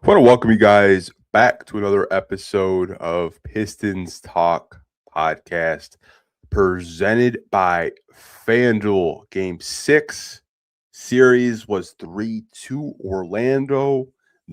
I want to welcome you guys back to another episode of Pistons Talk Podcast, presented by FanDuel. Game 6 series was 3-2 Orlando.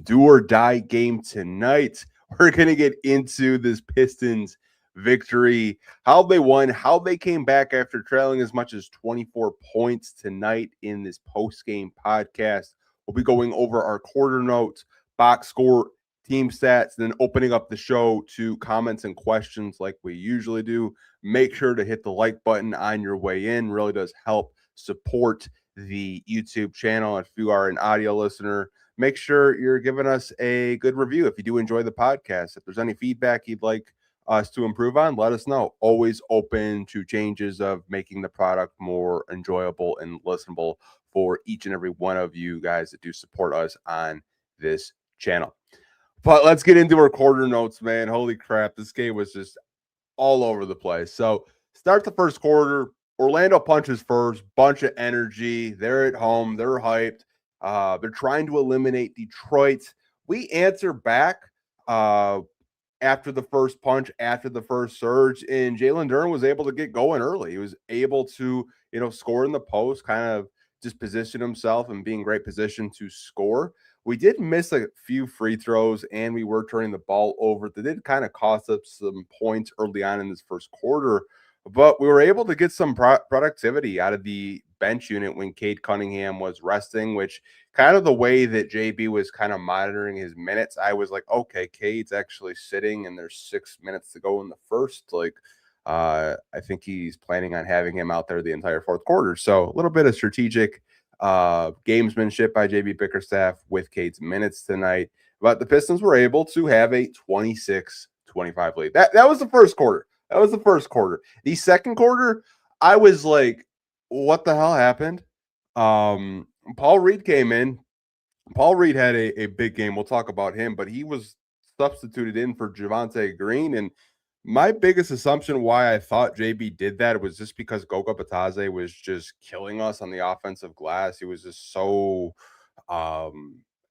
Do or die game tonight. We're going to get into this Pistons victory, how they won, how they came back after trailing as much as 24 points tonight in this post-game podcast. We'll be going over our quarter notes, box score, team stats, and then opening up the show to comments and questions like we usually do. Make sure to hit the like button on your way in. Really does help support the YouTube channel. If you are an audio listener, make sure you're giving us a good review if you do enjoy the podcast. If there's any feedback you'd like us to improve on, let us know. Always open to changes of making the product more enjoyable and listenable for each and every one of you guys that do support us on this channel. But let's get into our quarter notes, man. Holy crap, this game was just all over the place. So start the first quarter. Orlando punches first, bunch of energy. They're at home. They're hyped. They're trying to eliminate Detroit. We answer back after the first punch, after the first surge, and Jalen Duren was able to get going early. He was able to, score in the post, kind of just position himself and be in great position to score. We did miss a few free throws, and we were turning the ball over. That did kind of cost us some points early on in this first quarter, but we were able to get some productivity out of the bench unit when Cade Cunningham was resting, which kind of the way that JB was kind of monitoring his minutes, I was like, okay, Cade's actually sitting, and there's 6 minutes to go in the first. I think he's planning on having him out there the entire fourth quarter. So a little bit of strategic gamesmanship by JB Bickerstaff with Cade's minutes tonight. But the Pistons were able to have a 26-25 lead. That was the first quarter. The second quarter, I was like, what the hell happened? Paul Reed came in. Paul Reed had a big game. We'll talk about him, but he was substituted in for Javonte Green. And my biggest assumption why I thought JB did that was just because Goga Batadze was just killing us on the offensive glass. He was just so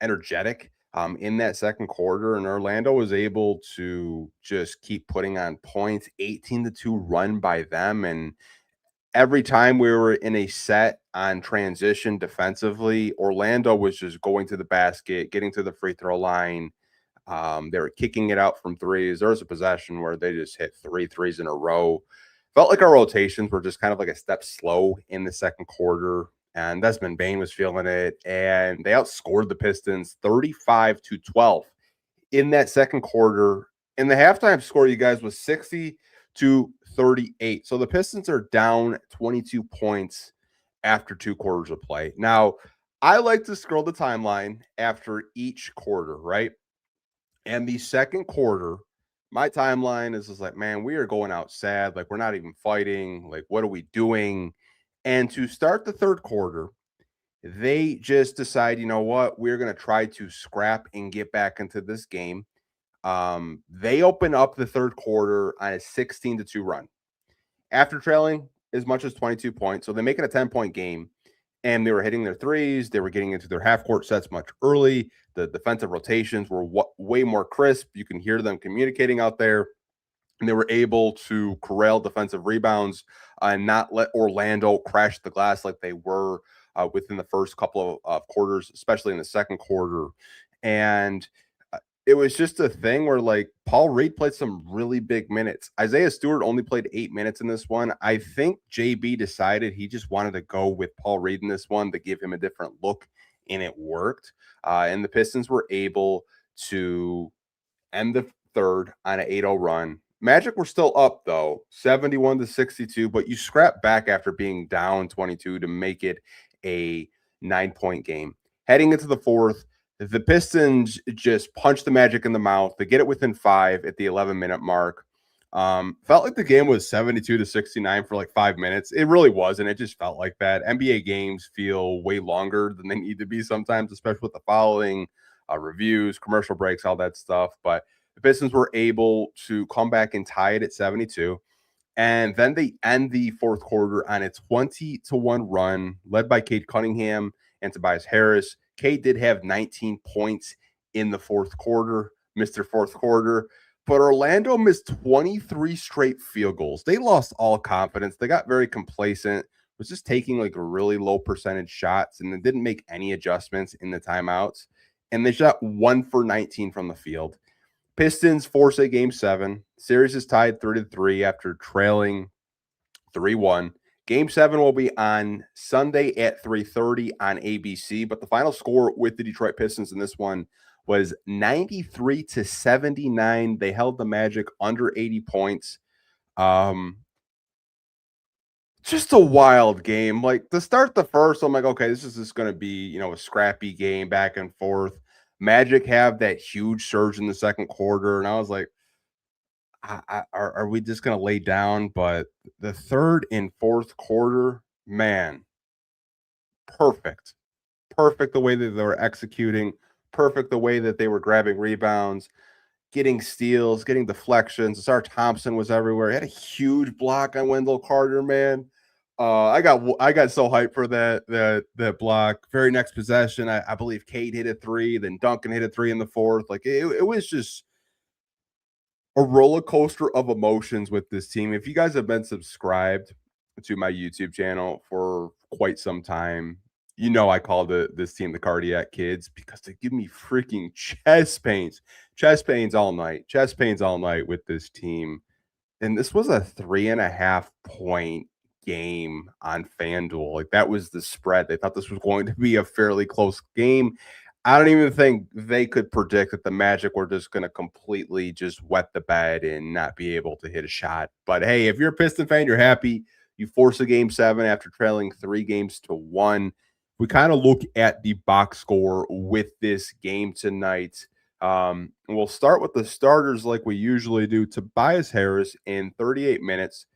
energetic in that second quarter, and Orlando was able to just keep putting on points. 18-2 run by them, and every time we were in a set on transition defensively, Orlando was just going to the basket, getting to the free throw line. They were kicking it out from threes. There was a possession where they just hit 3 threes in a row. Felt like our rotations were just kind of like a step slow in the second quarter, and Desmond Bane was feeling it, and they outscored the Pistons 35-12 in that second quarter. And the halftime score, you guys, was 60-38. So the Pistons are down 22 points after 2 quarters of play. Now, I like to scroll the timeline after each quarter, right? And the second quarter, my timeline is just like, man, we are going out sad. Like, we're not even fighting. Like, what are we doing? And to start the third quarter, they just decide, you know what? We're going to try to scrap and get back into this game. They open up the third quarter on a 16-2 run after trailing as much as 22 points. So they make it a 10-point game, and they were hitting their threes. They were getting into their half-court sets much early. The defensive rotations were way more crisp. You can hear them communicating out there, and they were able to corral defensive rebounds and not let Orlando crash the glass like they were within the first couple of quarters, especially in the second quarter. And it was just a thing where, like, Paul Reed played some really big minutes. Isaiah Stewart only played 8 minutes in this one. I think JB decided he just wanted to go with Paul Reed in this one to give him a different look, and it worked. And the Pistons were able to end the third on an 8-0 run. Magic were still up, though, 71-62, but you scrap back after being down 22 to make it a 9-point game. Heading into the fourth, the Pistons just punch the Magic in the mouth. They get it within 5 at the 11-minute mark. Felt like the game was 72-69 for like 5 minutes. It really wasn't. It just felt like that. NBA games feel way longer than they need to be sometimes, especially with the fouling, reviews, commercial breaks, all that stuff. But the Pistons were able to come back and tie it at 72. And then they end the fourth quarter on a 20-1 run led by Cade Cunningham and Tobias Harris. Cade did have 19 points in the fourth quarter, Mr. Fourth Quarter. But Orlando missed 23 straight field goals. They lost all confidence. They got very complacent, was just taking like really low percentage shots, and they didn't make any adjustments in the timeouts. And they shot 1 for 19 from the field. Pistons force a game 7. Series is tied 3-3 after trailing 3-1. Game 7 will be on Sunday at 3:30 on ABC, but the final score with the Detroit Pistons in this one was 93-79. They held the Magic under 80 points. Just a wild game. Like, to start the first, I'm like, okay, this is just going to be, a scrappy game back and forth. Magic have that huge surge in the second quarter, and I was like, are we just going to lay down? But the third and fourth quarter, man, perfect. Perfect the way that they were executing, perfect the way that they were grabbing rebounds, getting steals, getting deflections. Asar Thompson was everywhere. He had a huge block on Wendell Carter, man. I got so hyped for that block. Very next possession, I believe Cade hit a 3, then Duncan hit a 3 in the fourth. Like, it was just a roller coaster of emotions with this team. If you guys have been subscribed to my YouTube channel for quite some time, I call this team the Cardiac Kids, because they give me freaking chest pains all night with this team. And this was a 3.5 point game on FanDuel. Like, that was the spread. They thought this was going to be a fairly close game. I don't even think they could predict that the Magic were just going to completely just wet the bed and not be able to hit a shot. But hey, if you're a Piston fan, you're happy. You force a game 7 after trailing 3-1. We kind of look at the box score with this game tonight. We'll start with the starters like we usually do. Tobias Harris, in 38 minutes,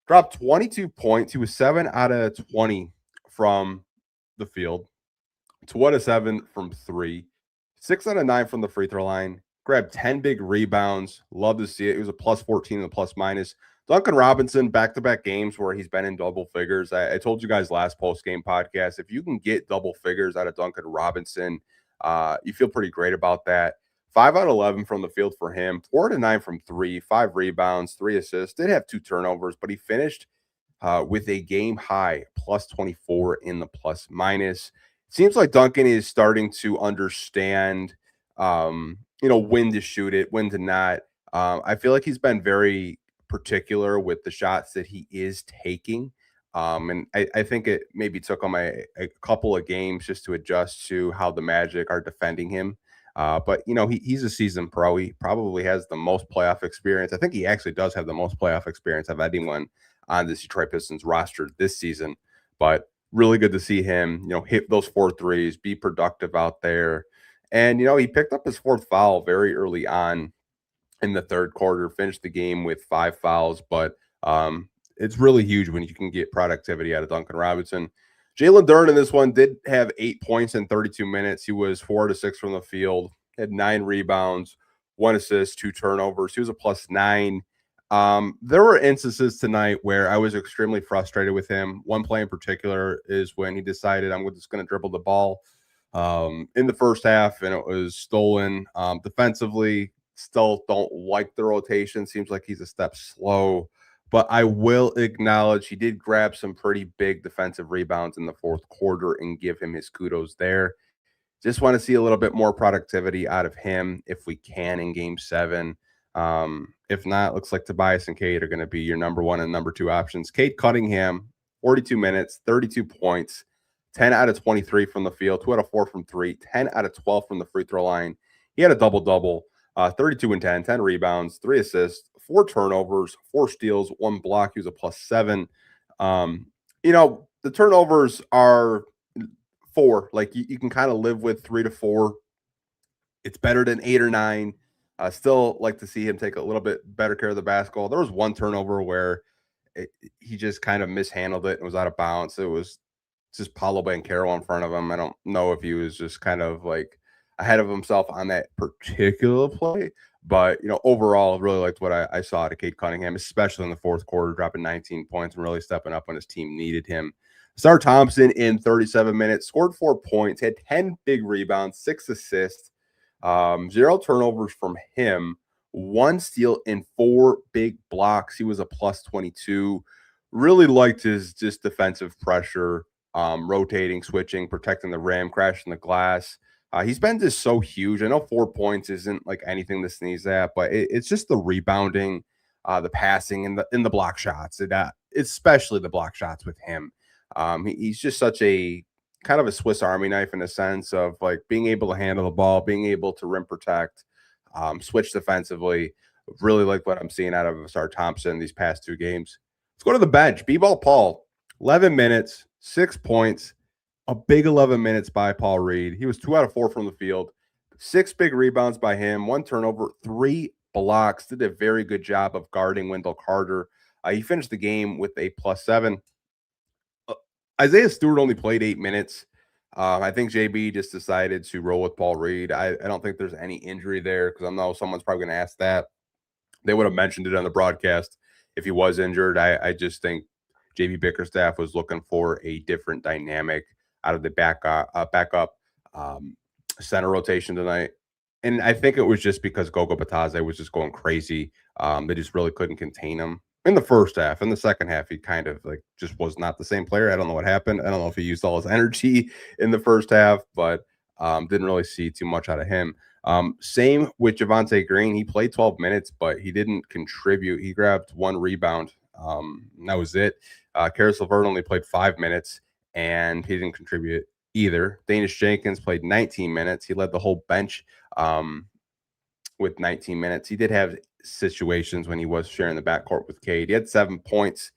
dropped 22 points. He was 7 out of 20 from the field. 2 out of 7 from 3, 6 out of 9 from the free throw line, grabbed 10 big rebounds. Love to see it. It was a plus 14 and a plus minus. Duncan Robinson, back-to-back games where he's been in double figures. I told you guys last post-game podcast, if you can get double figures out of Duncan Robinson, you feel pretty great about that. 5 out of 11 from the field for him, 4 out of 9 from 3, 5 rebounds, 3 assists. Did have 2 turnovers, but he finished with a game high plus 24 in the plus minus. Seems like Duncan is starting to understand, when to shoot it, when to not. I feel like he's been very particular with the shots that he is taking. And I think it maybe took him a couple of games just to adjust to how the Magic are defending him. But he's a seasoned pro. He probably has the most playoff experience. I think he actually does have the most playoff experience of anyone on this Detroit Pistons roster this season. But really good to see him, hit those 4 threes, be productive out there. And, he picked up his 4th foul very early on in the third quarter, finished the game with 5 fouls. But it's really huge when you can get productivity out of Duncan Robinson. Jalen Duren in this one did have 8 points in 32 minutes. He was 4 to 6 from the field, had 9 rebounds, 1 assist, 2 turnovers. He was a plus 9. There were instances tonight where I was extremely frustrated with him. One play in particular is when he decided I'm just going to dribble the ball in the first half, and it was stolen. Defensively, still don't like the rotation. Seems like he's a step slow, but I will acknowledge he did grab some pretty big defensive rebounds in the fourth quarter and give him his kudos there. Just want to see a little bit more productivity out of him if we can in game 7. If not, looks like Tobias and Cade are going to be your number 1 and number 2 options. Cade Cunningham, 42 minutes, 32 points, 10 out of 23 from the field, 2 out of 4 from 3, 10 out of 12 from the free throw line. He had a double-double, 32 and 10, 10 rebounds, 3 assists, 4 turnovers, 4 steals, 1 block. He was a plus 7. The turnovers are 4. Like, you can kind of live with 3 to 4. It's better than 8 or 9. I still like to see him take a little bit better care of the basketball. There was 1 turnover where he just kind of mishandled it and was out of bounds. It was just Paolo Banchero in front of him. I don't know if he was just kind of like ahead of himself on that particular play. But, overall, really liked what I saw to Cade Cunningham, especially in the fourth quarter, dropping 19 points and really stepping up when his team needed him. Asar Thompson in 37 minutes, scored 4 points, had 10 big rebounds, 6 assists. Zero turnovers from him, one steal and four big blocks. He was a plus 22. Really liked his just defensive pressure, rotating, switching, protecting the rim, crashing the glass. He's been just so huge. I know 4 points isn't like anything to sneeze at, but it's just the rebounding, the passing, and the block shots. Especially the block shots with him. He's just such a kind of a Swiss Army knife in a sense of like being able to handle the ball, being able to rim protect, switch defensively. Really like what I'm seeing out of Asar Thompson these past two games. Let's go to the bench. B-Ball Paul, 11 minutes, 6 points, a big 11 minutes by Paul Reed. He was 2 out of 4 from the field, 6 big rebounds by him, 1 turnover, 3 blocks. Did a very good job of guarding Wendell Carter. He finished the game with a +7. Isaiah Stewart only played 8 minutes. I think JB just decided to roll with Paul Reed. I don't think there's any injury there because I know someone's probably going to ask that. They would have mentioned it on the broadcast if he was injured. I just think JB Bickerstaff was looking for a different dynamic out of the backup center rotation tonight. And I think it was just because Gogo Batadze was just going crazy. They just really couldn't contain him in the first half. In the second half, he kind of like just was not the same player. I don't know what happened. I don't know if he used all his energy in the first half, but didn't really see too much out of him. Same with Javonte Green. He played 12 minutes, but he didn't contribute. He grabbed 1 rebound. And that was it. Karis LeVert only played 5 minutes, and he didn't contribute either. Danish Jenkins played 19 minutes. He led the whole bench with 19 minutes. He did have situations when he was sharing the backcourt with Cade. He had 7 points,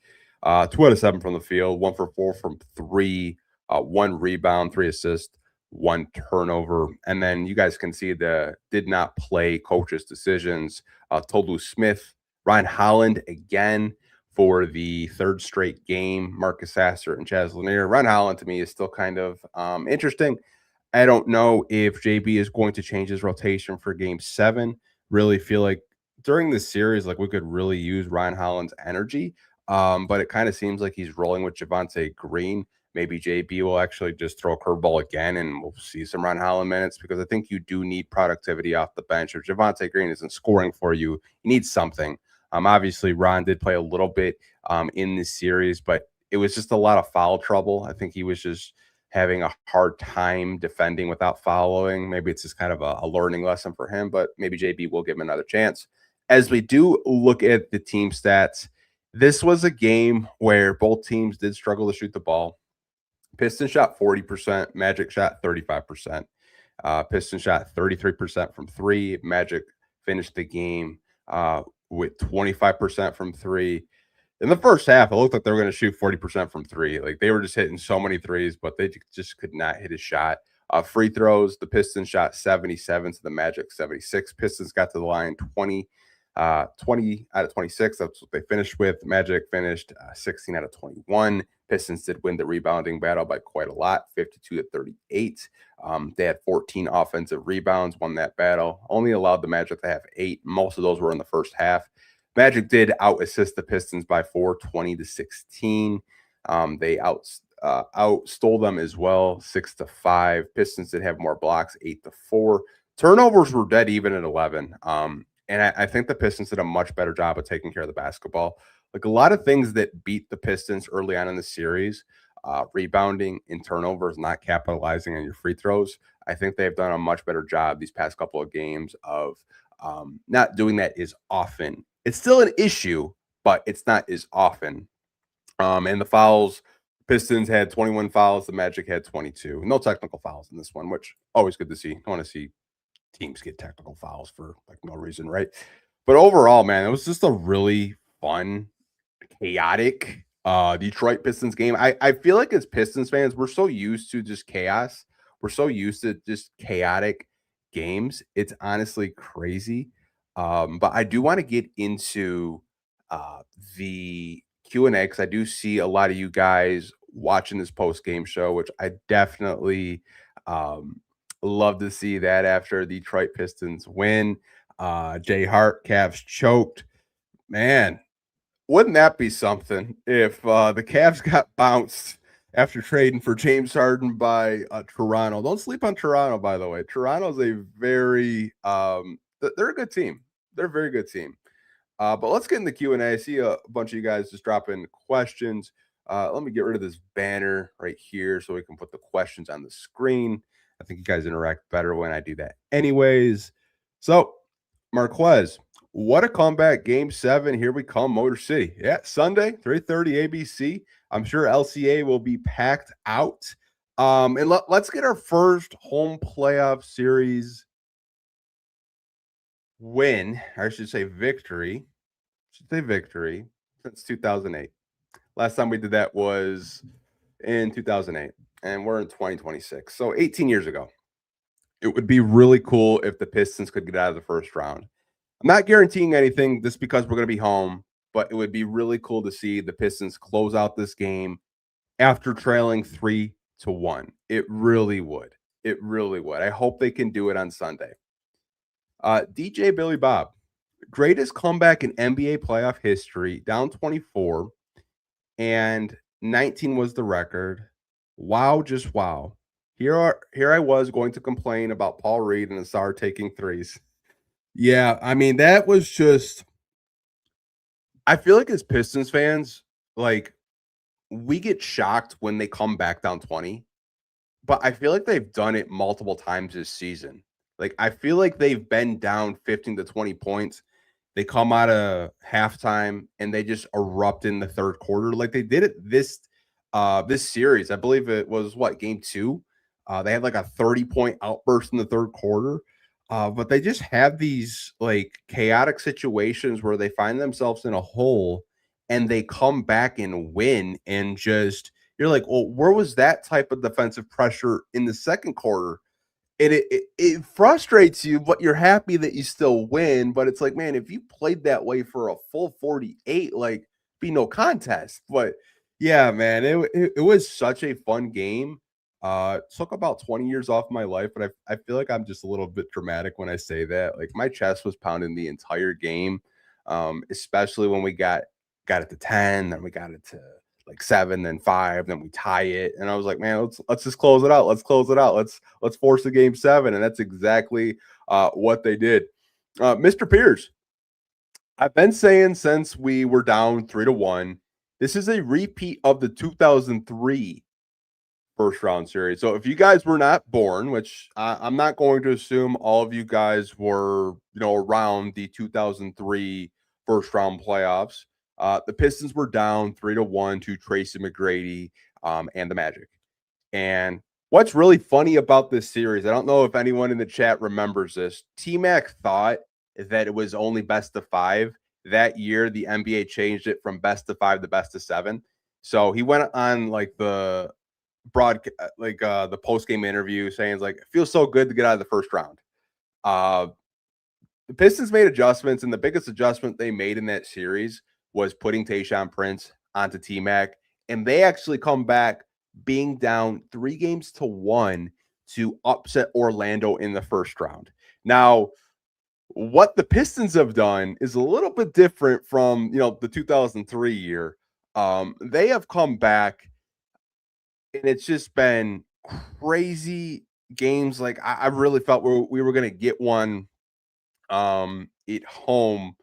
2 out of 7 from the field, 1 for 4 from 3, 1 rebound, 3 assists, 1 turnover. And then you guys can see the did not play coaches' decisions. Tolu Smith, Ryan Holland again for the 3rd straight game. Marcus Sasser and Chaz Lanier. Ryan Holland to me is still kind of interesting. I don't know if JB is going to change his rotation for game 7. Really feel like during this series, like we could really use Ryan Holland's energy. But it kind of seems like he's rolling with Javonte Green. Maybe JB will actually just throw a curveball again and we'll see some Ryan Holland minutes because I think you do need productivity off the bench. If Javonte Green isn't scoring for you, you need something. Obviously, Ron did play a little bit in this series, but it was just a lot of foul trouble. I think he was just having a hard time defending without fouling. Maybe it's just kind of a learning lesson for him, but maybe JB will give him another chance. As we do look at the team stats, this was a game where both teams did struggle to shoot the ball. Pistons shot 40%, Magic shot 35%. Pistons shot 33% from 3. Magic finished the game with 25% from 3. In the first half, it looked like they were going to shoot 40% from 3. Like they were just hitting so many threes, but they just could not hit a shot. Free throws, the Pistons shot 77 to the Magic 76. Pistons got to the line 20 out of 26. That's what they finished with. Magic finished 16 out of 21. Pistons did win the rebounding battle by quite a lot, 52 to 38. They had 14 offensive rebounds, won that battle. Only allowed the Magic to have 8. Most of those were in the first half. Magic did out-assist the Pistons by 4, 20 to 16. They outstole them as well, 6 to 5. Pistons did have more blocks, 8 to 4. Turnovers were dead even at 11. And I think the Pistons did a much better job of taking care of the basketball. Like a lot of things that beat the Pistons early on in the series, rebounding and turnovers, not capitalizing on your free throws. I think they've done a much better job these past couple of games of not doing that as often. It's still an issue, but it's not as often. And the fouls, Pistons had 21 fouls. The Magic had 22. No technical fouls in this one, which always good to see. I want to see teams get technical fouls for like no reason, right? But overall, man, it was just a really fun, chaotic Detroit Pistons game. I feel like as Pistons fans, we're so used to just chaos. We're so used to just chaotic games. It's honestly crazy. But I do want to get into the Q&A because I do see a lot of you guys watching this post-game show, which I definitely love to see that after Detroit Pistons win. Jay Hart, Cavs choked. Man, wouldn't that be something if the Cavs got bounced after trading for James Harden by Toronto. Don't sleep on Toronto, by the way. Toronto's a very they're a good team. They're a very good team. But let's get in the Q&A. I see a bunch of you guys just dropping questions. Let me get rid of this banner right here so we can put the questions on the screen. I think you guys interact better when I do that. Anyways, so Marquez, what a comeback. Game 7. Here we come, Motor City. Yeah, Sunday, 3:30 ABC. I'm sure LCA will be packed out. And let's get our first home playoff series win, or I should say victory. Since 2008. Last time we did that was in 2008, and we're in 2026. So 18 years ago. It would be really cool if the Pistons could get out of the first round. I'm not guaranteeing anything just because we're going to be home, but it would be really cool to see the Pistons close out this game after trailing 3-1. It really would. It really would. I hope they can do it on Sunday. DJ Billy Bob, greatest comeback in NBA playoff history, down 24, and 19 was the record. Wow, just wow. Here I was going to complain about Paul Reed and Asar taking threes. Yeah, I mean, that was just, I feel like as Pistons fans, like, we get shocked when they come back down 20, but I feel like they've done it multiple times this season. Like, I feel like they've been down 15 to 20 points. They come out of halftime and they just erupt in the third quarter. Like they did it this series. I believe it was game 2. They had like a 30-point outburst in the third quarter. But they just have these like chaotic situations where they find themselves in a hole and they come back and win. And just you're like, well, where was that type of defensive pressure in the second quarter? And it frustrates you, but you're happy that you still win. But it's like, man, if you played that way for a full 48, like, be no contest. But yeah, man, it was such a fun game. Took about 20 years off my life, but I feel like I'm just a little bit dramatic when I say that. Like my chest was pounding the entire game, especially when we got it to 10, then we got it to like 7, then 5, then we tie it. And I was like, man, let's just close it out. Let's close it out. Let's force the game 7. And that's exactly what they did. Mr. Pierce, I've been saying since we were down 3-1, this is a repeat of the 2003 first round series. So if you guys were not born, which I'm not going to assume all of you guys were, around the 2003 first round playoffs, the Pistons were down 3-1 to Tracy McGrady and the Magic. And what's really funny about this series, I don't know if anyone in the chat remembers this. T-Mac thought that it was only best of 5. That year, the NBA changed it from best of 5 to best of 7. So he went on like the the post-game interview saying like, it feels so good to get out of the first round. The Pistons made adjustments, and the biggest adjustment they made in that series was putting Tayshaun Prince onto T-Mac, and they actually come back being down 3-1 to upset Orlando in the first round. Now, what the Pistons have done is a little bit different from, the 2003 year. They have come back, and it's just been crazy games. Like I really felt we were going to get one at home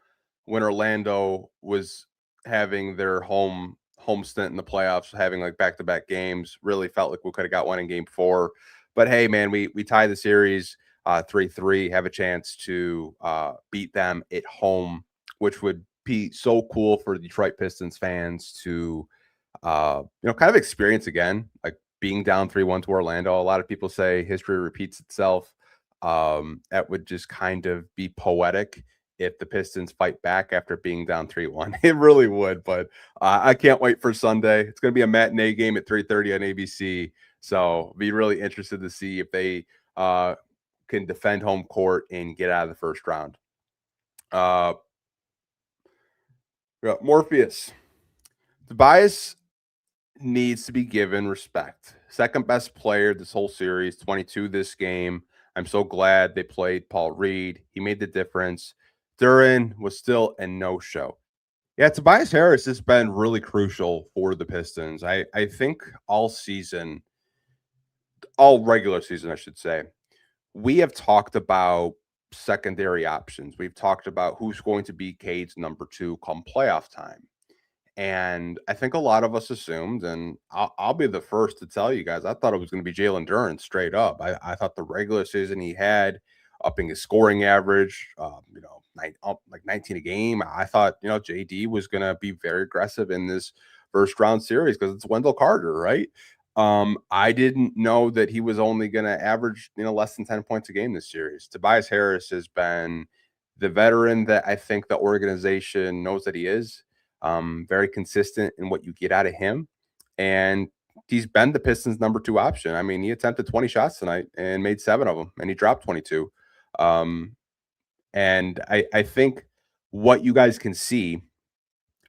when Orlando was having their home stint in the playoffs, having like back-to-back games. Really felt like we could have got one in game 4. But hey, man, we tie the series 3-3, have a chance to beat them at home, which would be so cool for Detroit Pistons fans to kind of experience again, like being down 3-1 to Orlando. A lot of people say history repeats itself. That would just kind of be poetic if the Pistons fight back after being down 3-1. It really would, but I can't wait for Sunday. It's going to be a matinee game at 3:30 on ABC. So be really interested to see if they can defend home court and get out of the first round. Morpheus. Tobias needs to be given respect. Second best player this whole series, 22 this game. I'm so glad they played Paul Reed. He made the difference. Duran was still a no-show. Yeah, Tobias Harris has been really crucial for the Pistons. I think all season, all regular season, I should say, we have talked about secondary options. We've talked about who's going to be Cade's number two come playoff time. And I think a lot of us assumed, and I'll be the first to tell you guys, I thought it was going to be Jalen Duren straight up. I thought the regular season he had, upping his scoring average, like 19 a game. I thought, JD was going to be very aggressive in this first round series because it's Wendell Carter, right? I didn't know that he was only going to average, less than 10 points a game this series. Tobias Harris has been the veteran that I think the organization knows that he is. Very consistent in what you get out of him. And he's been the Pistons' number two option. I mean, he attempted 20 shots tonight and made 7 of them, and he dropped 22. And I think what you guys can see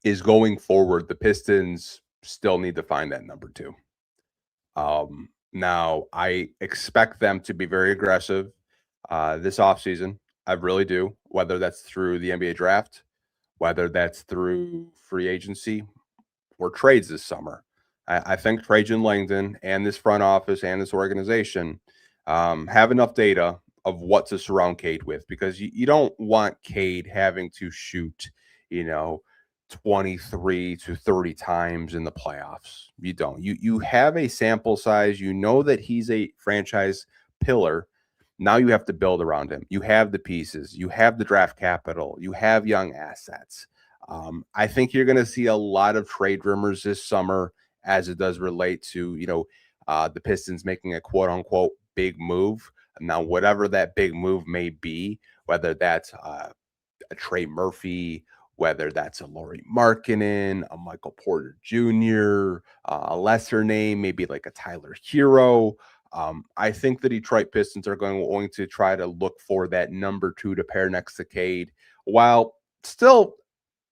is going forward, the Pistons still need to find that number two. Now, I expect them to be very aggressive this offseason. I really do, whether that's through the NBA draft, whether that's through free agency or trades this summer. I think Trajan Langdon and this front office and this organization have enough data of what to surround Cade with, because you don't want Cade having to shoot, 23 to 30 times in the playoffs. You don't. You have a sample size. You know that he's a franchise pillar. Now you have to build around him. You have the pieces. You have the draft capital. You have young assets. I think you're going to see a lot of trade rumors this summer as it does relate to, the Pistons making a quote unquote big move. Now, whatever that big move may be, whether that's a Trey Murphy, whether that's a Lauri Markkanen, a Michael Porter Jr., a lesser name, maybe like a Tyler Hero. I think the Detroit Pistons are going to try to look for that number two to pair next to Cade. While still,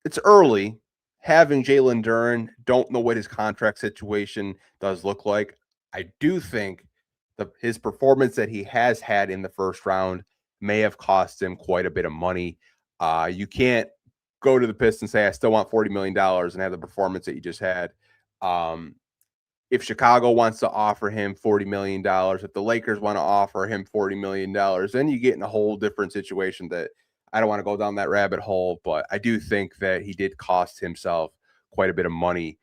it's early, having Jalen Duren, don't know what his contract situation does look like. I do think his performance that he has had in the first round may have cost him quite a bit of money. You can't go to the Pistons and say, I still want $40 million and have the performance that you just had. If Chicago wants to offer him $40 million, if the Lakers want to offer him $40 million, then you get in a whole different situation that I don't want to go down that rabbit hole. But I do think that he did cost himself quite a bit of money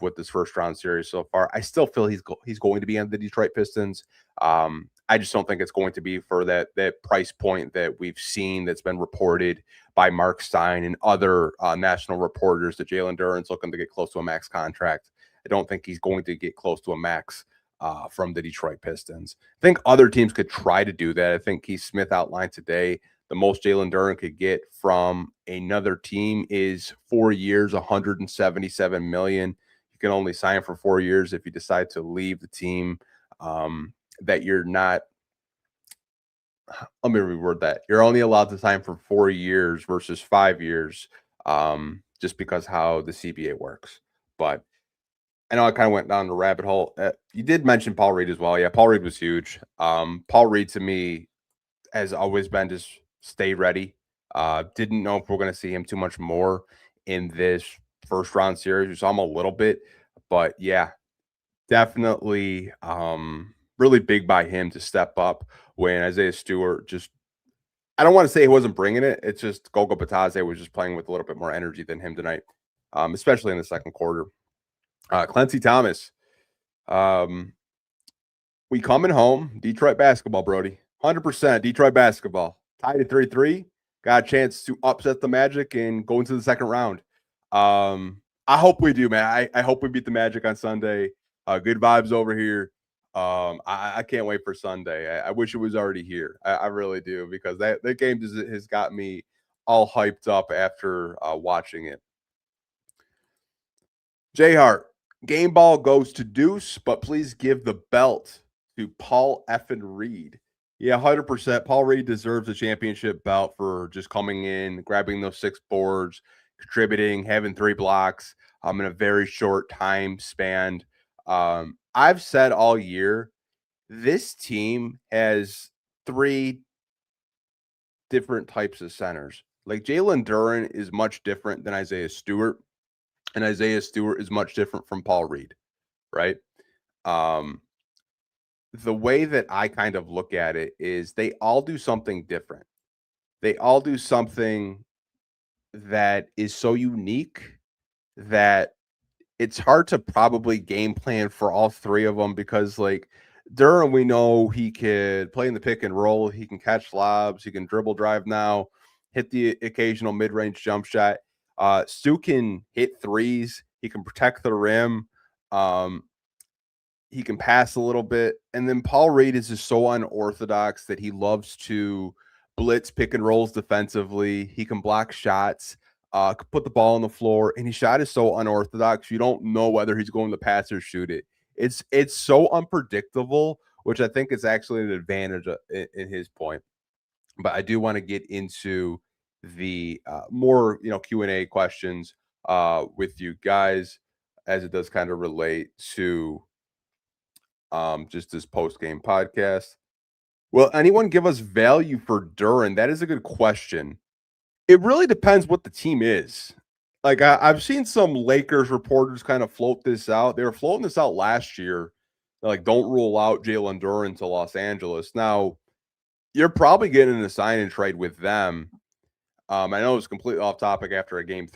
with this first round series so far. I still feel he's going to be on the Detroit Pistons. I just don't think it's going to be for that price point that we've seen that's been reported by Mark Stein and other national reporters that Jalen Duren's looking to get close to a max contract. I don't think he's going to get close to a max from the Detroit Pistons. I think other teams could try to do that. I think Keith Smith outlined today the most Jalen Duren could get from another team is 4 years, $177 million. You can only sign for 4 years if you decide to leave the team that you're not. Let me reword that. You're only allowed to sign for 4 years versus 5 years, just because how the CBA works. But I know I kind of went down the rabbit hole. You did mention Paul Reed as well. Yeah, Paul Reed was huge. Paul Reed to me has always been just stay ready. Didn't know if we're going to see him too much more in this first round series. We saw him a little bit, but yeah, definitely really big by him to step up when Isaiah Stewart just, I don't want to say he wasn't bringing it. It's just Gogo Batadze was just playing with a little bit more energy than him tonight, especially in the second quarter. Clancy Thomas, um, we coming home. Detroit basketball, Brody. 100% Detroit basketball. Tied at 3-3. Got a chance to upset the Magic and go into the second round. I hope we do, man. I hope we beat the Magic on Sunday. Good vibes over here. I can't wait for Sunday. I wish it was already here. I really do, because that game has got me all hyped up after watching it. J Hart, game ball goes to Deuce, but please give the belt to Paul effing Reed. Yeah, 100%. Paul Reed deserves a championship belt for just coming in, grabbing those 6 boards, contributing, having 3 blocks in a very short time span. I've said all year, this team has 3 different types of centers. Like Jalen Duren is much different than Isaiah Stewart, and Isaiah Stewart is much different from Paul Reed, right? Um, the way that I kind of look at it is they all do something different. They all do something that is so unique that it's hard to probably game plan for all three of them because, like, Durham, we know he could play in the pick and roll. He can catch lobs. He can dribble drive now, hit the occasional mid range jump shot. Stu can hit threes. He can protect the rim. Um, he can pass a little bit. And then Paul Reed is just so unorthodox that he loves to blitz pick and rolls defensively. He can block shots, could put the ball on the floor, and his shot is so unorthodox. You don't know whether he's going to pass or shoot it. It's so unpredictable, which I think is actually an advantage in his point. But I do want to get into the more Q&A questions with you guys, as it does kind of relate to just this post game podcast. Will anyone give us value for Duran? That is a good question. It really depends what the team is. Like I've seen some Lakers reporters kind of float this out. They were floating this out last year. They're like, don't rule out Jalen Duran to Los Angeles. Now, you're probably getting a sign and trade with them. I know it was completely off topic after a game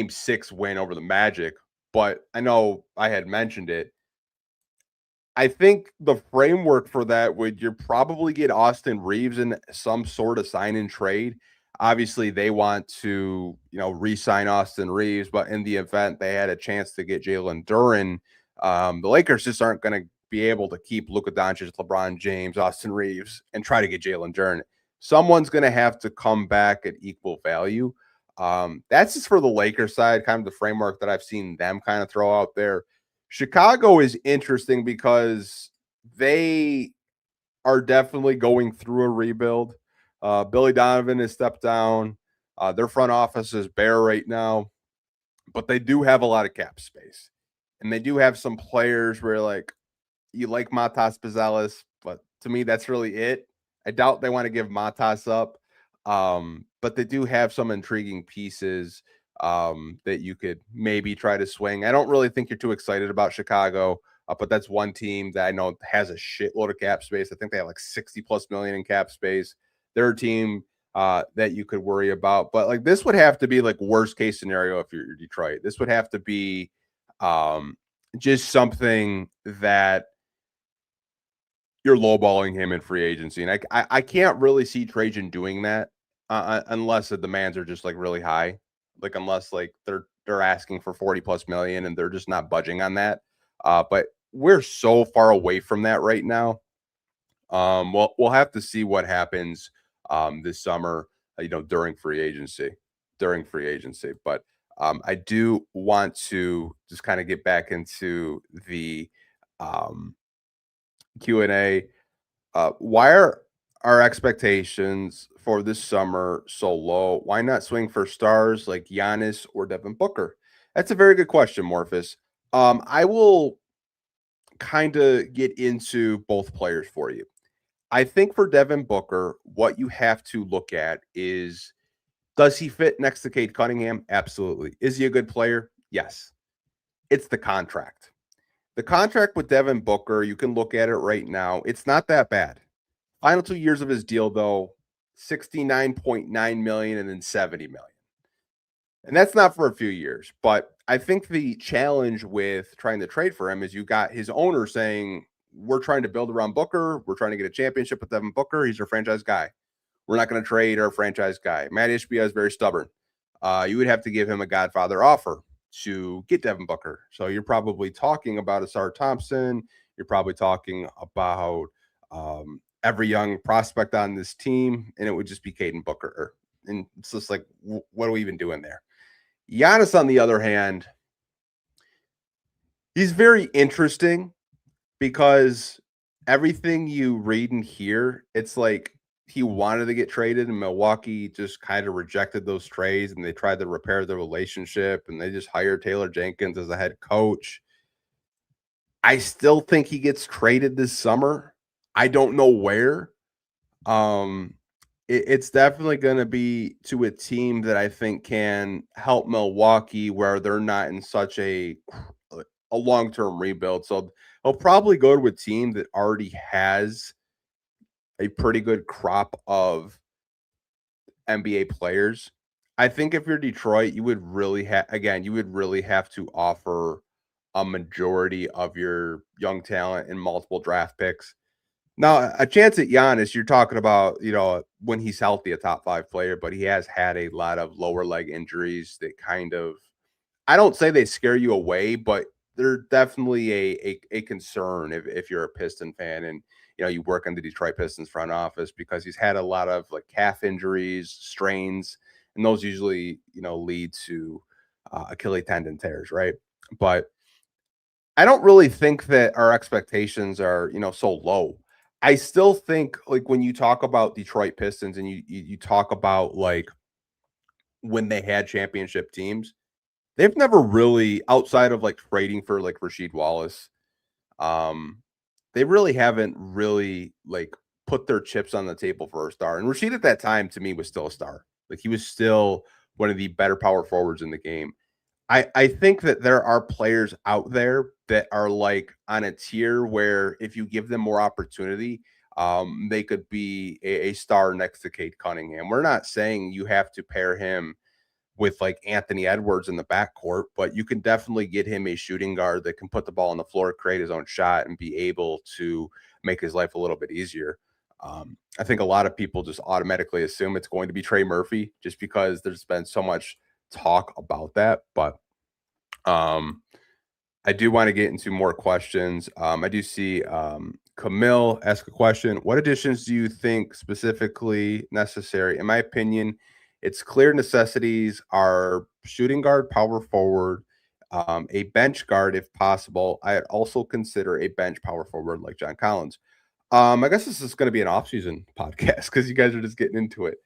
6 win over the Magic, but I know I had mentioned it. I think the framework for that would you probably get Austin Reeves in some sort of sign and trade. Obviously, they want to, re-sign Austin Reeves, but in the event they had a chance to get Jalen Duren, the Lakers just aren't going to be able to keep Luka Doncic, LeBron James, Austin Reeves, and try to get Jalen Duren. Someone's going to have to come back at equal value. That's just for the Lakers side, kind of the framework that I've seen them kind of throw out there. Chicago is interesting because they are definitely going through a rebuild. Billy Donovan has stepped down. Their front office is bare right now, but they do have a lot of cap space. And they do have some players where, like, you like Matas Pizelis, but to me, that's really it. I doubt they want to give Matas up. But they do have some intriguing pieces that you could maybe try to swing. I don't really think you're too excited about Chicago, but that's one team that I know has a shitload of cap space. I think they have like 60 plus million in cap space. They're a team that you could worry about. But like this would have to be like worst case scenario if you're Detroit. This would have to be just something that you're lowballing him in free agency. And I can't really see Trajan doing that unless the demands are just like really high. Like unless like they're asking for 40 plus million and they're just not budging on that. But we're so far away from that right now. We'll have to see what happens this summer, during free agency. But I do want to just kind of get back into the Q&A. Why are our expectations for this summer so low? Why not swing for stars like Giannis or Devin Booker? That's a very good question, Morphus. I will kind of get into both players for you. I think for Devin Booker, what you have to look at is, does he fit next to Cade Cunningham? Absolutely. Is he a good player? Yes. It's the contract. The contract with Devin Booker, you can look at it right now. It's not that bad. Final 2 years of his deal, though, 69.9 million and then 70 million. And that's not for a few years. But I think the challenge with trying to trade for him is you got his owner saying, we're trying to build around Booker. We're trying to get a championship with Devin Booker. He's our franchise guy. We're not going to trade our franchise guy. Matt Ishbia is very stubborn. You would have to give him a Godfather offer to get Devin Booker. So you're probably talking about Asar Thompson. You're probably talking about every young prospect on this team, and it would just be Caden Booker. And it's just like, what are we even doing there? Giannis, on the other hand, he's very interesting because everything you read and hear, it's like he wanted to get traded and Milwaukee just kind of rejected those trades and they tried to repair the relationship and they just hired Taylor Jenkins as a head coach. I still think he gets traded this summer. I don't know where. it's definitely going to be to a team that I think can help Milwaukee where they're not in such a long-term rebuild. So he'll probably go to a team that already has a pretty good crop of NBA players. I think if you're Detroit, you would really you would really have to offer a majority of your young talent and multiple draft picks. Now, a chance at Giannis, you're talking about, when he's healthy, a top 5 player, but he has had a lot of lower leg injuries that kind of, I don't say they scare you away, but they're definitely a concern if you're a Piston fan and you work in the Detroit Pistons front office, because he's had a lot of like calf injuries, strains, and those usually lead to Achilles tendon tears, right? But I don't really think that our expectations are, so low. I still think, like, when you talk about Detroit Pistons and you talk about like when they had championship teams, they've never really, outside of like trading for like Rasheed Wallace, um, they really haven't really like put their chips on the table for a star. And Rasheed at that time to me was still a star. Like, he was still one of the better power forwards in the game. I think that there are players out there that are like on a tier where if you give them more opportunity, they could be a star next to Cade Cunningham. We're not saying you have to pair him with like Anthony Edwards in the backcourt, but you can definitely get him a shooting guard that can put the ball on the floor, create his own shot, and be able to make his life a little bit easier. I think a lot of people just automatically assume it's going to be Trey Murphy just because there's been so much talk about that. But um, I do want to get into more questions. I do see Camille ask a question. What additions do you think specifically necessary? In my opinion, it's clear necessities are shooting guard, power forward, a bench guard if possible. I'd also consider a bench power forward like John Collins. I guess this is going to be an off-season podcast because you guys are just getting into it.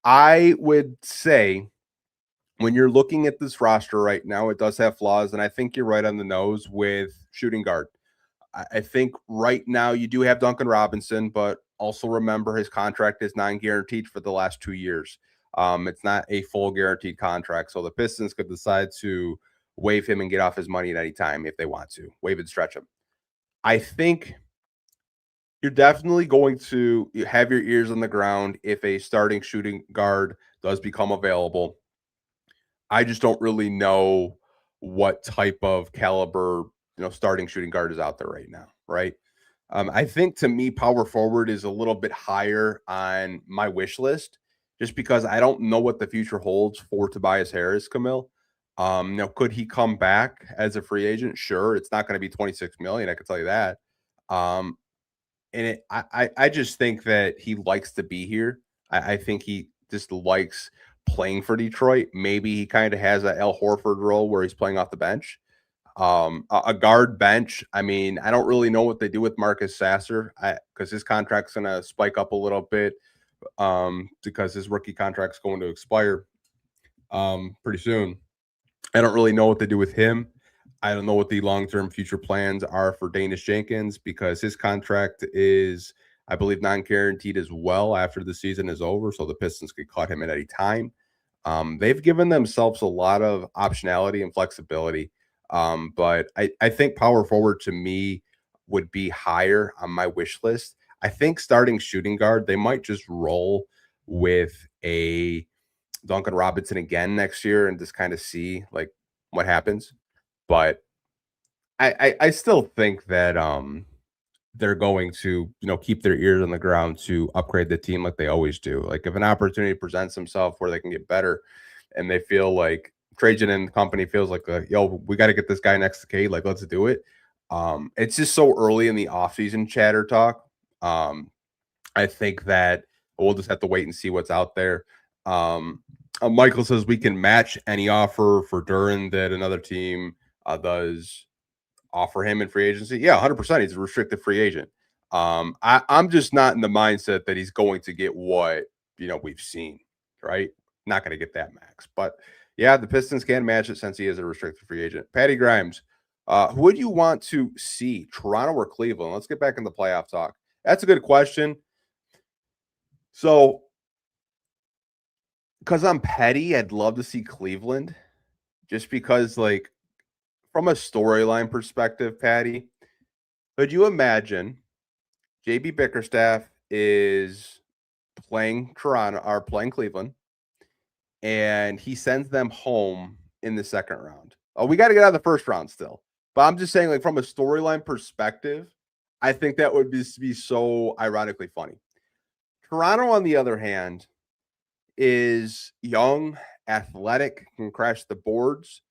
I would say when you're looking at this roster right now, it does have flaws, and I think you're right on the nose with shooting guard. I think right now you do have Duncan Robinson, but also remember his contract is non-guaranteed for the last 2 years. It's not a full guaranteed contract, so the Pistons could decide to waive him and get off his money at any time if they want to, waive and stretch him. I think you're definitely going to have your ears on the ground if a starting shooting guard does become available. I just don't really know what type of caliber, starting shooting guard is out there right now, right? I think to me, power forward is a little bit higher on my wish list, just because I don't know what the future holds for Tobias Harris, Camille. Now, could he come back as a free agent? Sure, it's not going to be 26 million. I can tell you that. Um, and I just think that he likes to be here. I think he just likes playing for Detroit. Maybe he kind of has a Al Horford role where he's playing off the bench. A guard bench. I mean, I don't really know what they do with Marcus Sasser because his contract's going to spike up a little bit because his rookie contract's going to expire pretty soon. I don't really know what they do with him. I don't know what the long-term future plans are for Danish Jenkins because his contract is, I believe, non-guaranteed as well after the season is over, so the Pistons could cut him at any time. They've given themselves a lot of optionality and flexibility, but I think power forward to me would be higher on my wish list. I think starting shooting guard, they might just roll with a Duncan Robinson again next year and just kind of see like what happens. But I still think that they're going to keep their ears on the ground to upgrade the team like they always do. Like if an opportunity presents themselves where they can get better, and they feel like Trajan and the company feels like yo, we got to get this guy next to Cade, like let's do it. It's just so early in the offseason chatter talk. I think that we'll just have to wait and see what's out there. Michael says we can match any offer for Duran that another team does offer him in free agency. Yeah, 100%. He's a restricted free agent. I'm just not in the mindset that he's going to get what we've seen. Right? Not going to get that max, but yeah, the Pistons can match it since he is a restricted free agent. Patty Grimes, who would you want to see, Toronto or Cleveland? Let's get back in the playoff talk. That's a good question. So because I'm petty, I'd love to see Cleveland just because, like, from a storyline perspective, Patty, could you imagine JB Bickerstaff is playing Toronto or playing Cleveland and he sends them home in the second round? Oh, we got to get out of the first round still. But I'm just saying, like, from a storyline perspective, I think that would be so ironically funny. Toronto, on the other hand, is young, athletic, can crash the boards.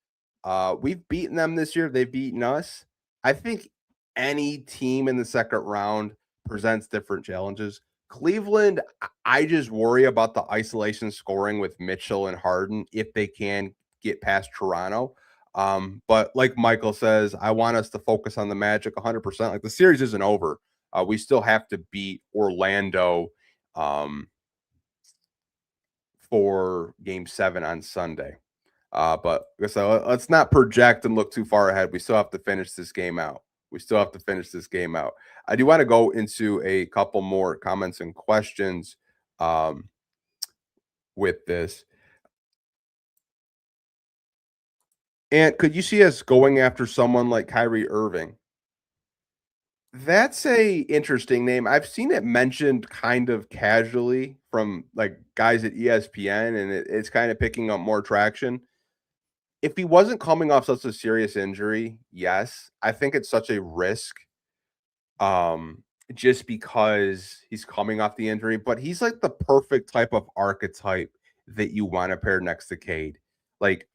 We've beaten them this year. They've beaten us. I think any team in the second round presents different challenges. Cleveland, I just worry about the isolation scoring with Mitchell and Harden if they can get past Toronto. But like Michael says, I want us to focus on the Magic 100%. Like, the series isn't over. We still have to beat Orlando for Game 7 on Sunday. But so let's not project and look too far ahead. We still have to finish this game out. I do want to go into a couple more comments and questions with this. And could you see us going after someone like Kyrie Irving? That's a interesting name. I've seen it mentioned kind of casually from like guys at ESPN, and it's kind of picking up more traction. If he wasn't coming off such a serious injury, yes, I think it's such a risk, just because he's coming off the injury, but he's like the perfect type of archetype that you want to pair next to Cade. Like,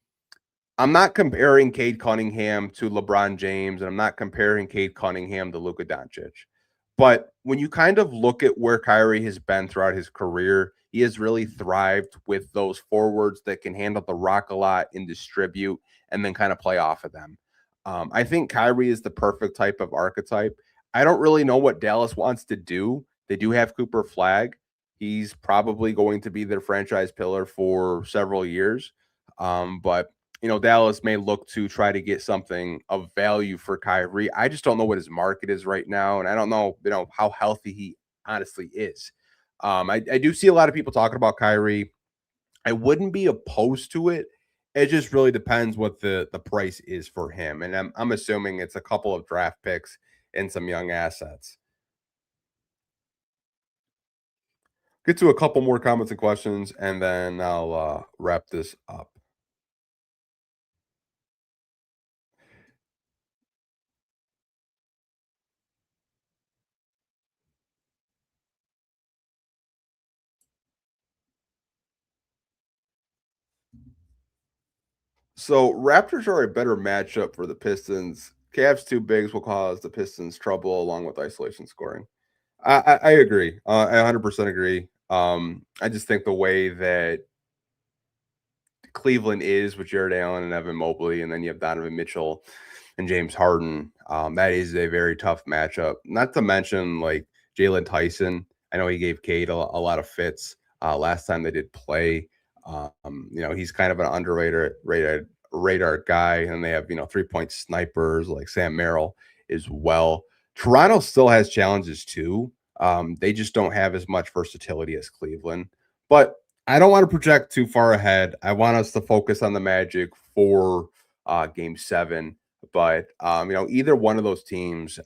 I'm not comparing Cade Cunningham to LeBron James, and I'm not comparing Cade Cunningham to Luka Doncic. But when you kind of look at where Kyrie has been throughout his career, he has really thrived with those forwards that can handle the rock a lot and distribute and then kind of play off of them. I think Kyrie is the perfect type of archetype. I don't really know what Dallas wants to do. They do have Cooper Flag. He's probably going to be their franchise pillar for several years. But Dallas may look to try to get something of value for Kyrie. I just don't know what his market is right now, and I don't know, how healthy he honestly is. I do see a lot of people talking about Kyrie. I wouldn't be opposed to it. It just really depends what the price is for him, and I'm assuming it's a couple of draft picks and some young assets. Get to a couple more comments and questions, and then I'll wrap this up. So Raptors are a better matchup for the Pistons. Cavs too bigs will cause the Pistons trouble along with isolation scoring. I agree. I 100% agree. I just think the way that Cleveland is with Jared Allen and Evan Mobley, and then you have Donovan Mitchell and James Harden. That is a very tough matchup. Not to mention, like, Jalen Tyson. I know he gave Cade a lot of fits last time they did play. He's kind of an underrated radar guy, and they have 3-point snipers like Sam Merrill as well. Toronto still has challenges too. They just don't have as much versatility as Cleveland, but I don't want to project too far ahead. I want us to focus on the Magic for Game 7. But either one of those teams,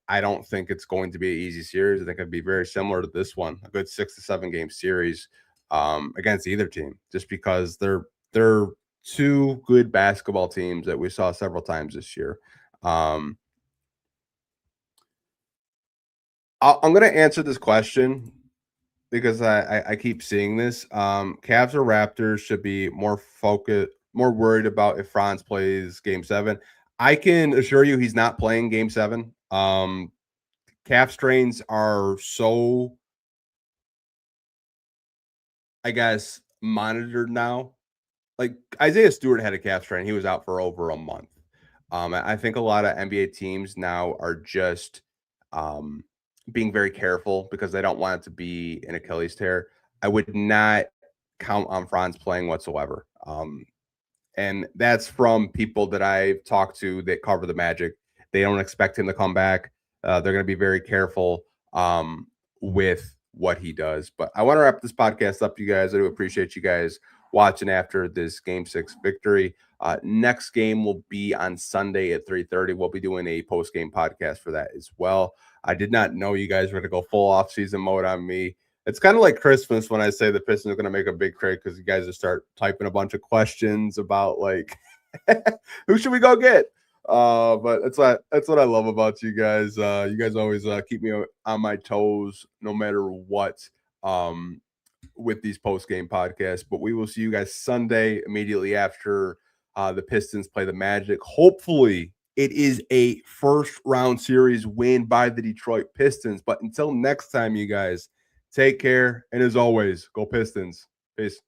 I don't think it's going to be an easy series. I think it'd be very similar to this one, a good 6 to 7 game series against either team, just because they're two good basketball teams that we saw several times this year. I'm going to answer this question because I keep seeing this. Cavs or Raptors should be more focused, more worried about if Franz plays Game 7. I can assure you he's not playing Game 7. Calf strains are so, I guess, monitored now. Like, Isaiah Stewart had a calf strain. He was out for over a month. I think a lot of NBA teams now are just being very careful because they don't want it to be an Achilles tear. I would not count on Franz playing whatsoever. And that's from people that I've talked to that cover the Magic. They don't expect him to come back. They're going to be very careful with what he does. But I want to wrap this podcast up, you guys. I do appreciate you guys watching after this Game 6 victory. Next game will be on Sunday at 3:30. We'll be doing a post-game podcast for that as well. I did not know you guys were going to go full off-season mode on me. It's kind of like Christmas when I say the Pistons are going to make a big trade because you guys will start typing a bunch of questions about like who should we go get. But that's what I love about you guys. You guys always keep me on my toes no matter what. With these post-game podcasts, but we will see you guys Sunday immediately after the Pistons play the Magic. Hopefully it is a first round series win by the Detroit Pistons. But until next time, you guys, take care. And as always, go Pistons. Peace.